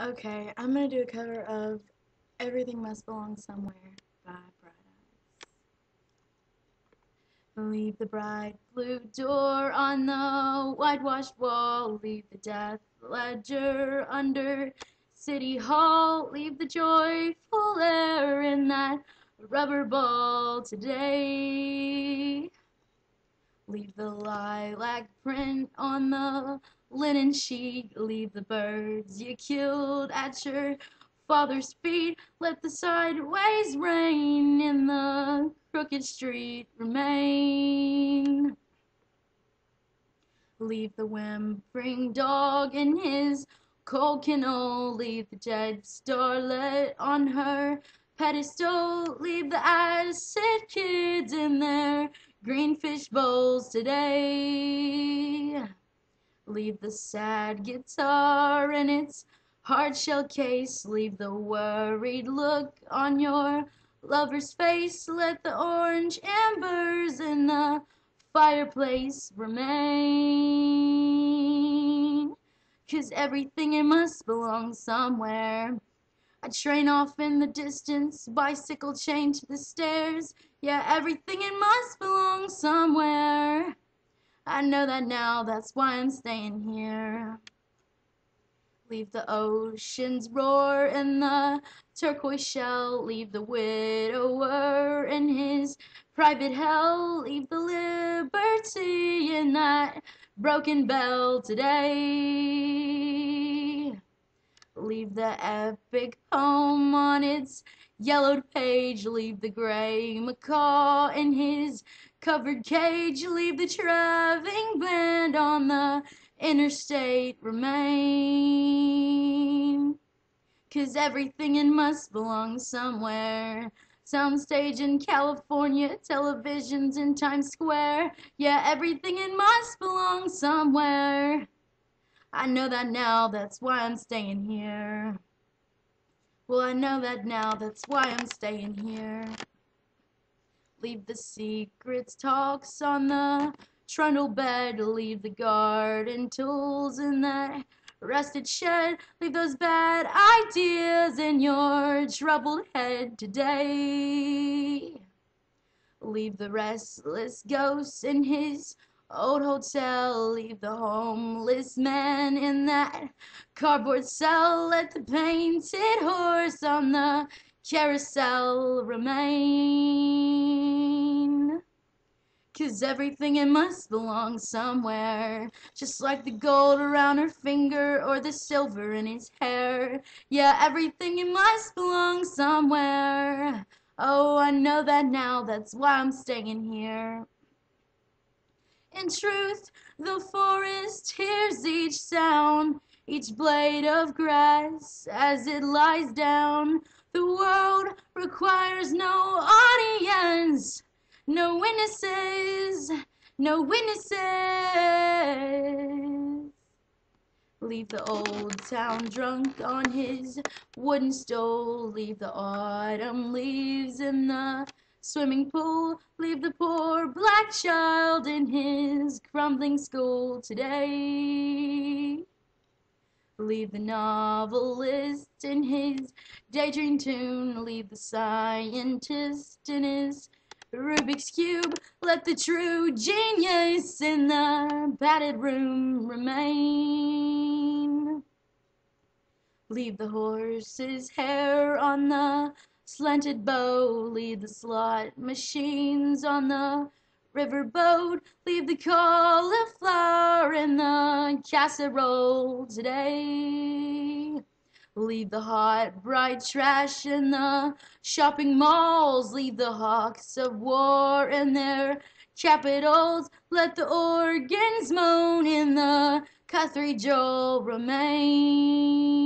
Okay, I'm gonna do a cover of Everything Must Belong Somewhere by Bright Eyes. Leave the bright blue door on the whitewashed wall. Leave the death ledger under City Hall. Leave the joyful air in that rubber ball today. Leave the lilac print on the linen sheet. Leave the birds you killed at your father's feet. Let the sideways rain in the crooked street remain. Leave the whimpering dog in his cold kennel. Leave the dead starlet on her pedestal. Leave the acid kids in their green fish bowls today. Leave the sad guitar in its hard shell case. Leave the worried look on your lover's face. Let the orange embers in the fireplace remain. 'Cause everything it must belong somewhere. A train off in the distance, bicycle chained to the stairs. Yeah, everything it must belong somewhere. I know that now, that's why I'm staying here. Leave the ocean's roar and the turquoise shell. Leave the widower in his private hell. Leave the liberty in that broken bell today. Leave the epic poem on its yellowed page. Leave the gray macaw in his covered cage. Leave the traveling band on the interstate remain. 'Cause everything it must belong somewhere. Soundstage in California, televisions in Times Square. Yeah, everything it must belong somewhere. I know that now, that's why I'm staying here. Well, I know that now, that's why I'm staying here. Leave the secrets talks on the trundle bed. Leave the garden tools in that rusted shed. Leave those bad ideas in your troubled head today. Leave the restless ghost in his old hotel. Leave the homeless man in that cardboard cell. Let the painted horse on the carousel remain. 'Cause everything it must belong somewhere. Just like the gold around her finger or the silver in his hair. Yeah, everything it must belong somewhere. Oh, I know that now, that's why I'm staying here. In truth, the forest hears each sound, each blade of grass as it lies down. The world requires no audience, no witnesses, no witnesses. Leave the old town drunk on his wooden stool. Leave the autumn leaves in the swimming pool. Leave the poor black child in his crumbling school today. Leave the novelist in his daydream tune. Leave the scientist in his Rubik's Cube. Let the true genius in the padded room remain. Leave the horse's hair on the slanted bow. Leave the slot machines on the riverboat. Leave the cauliflower in the casserole today. Leave the hot, bright trash in the shopping malls. Leave the hawks of war in their capitals. Let the organs moan in the cathedral remain.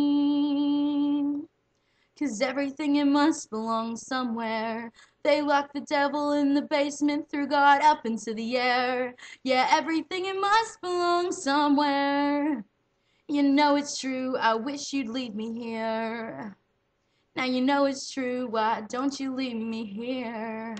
'Cause everything it must belong somewhere. They locked the devil in the basement, threw God up into the air. Yeah, everything it must belong somewhere. You know it's true, I wish you'd leave me here. Now you know it's true, why don't you leave me here?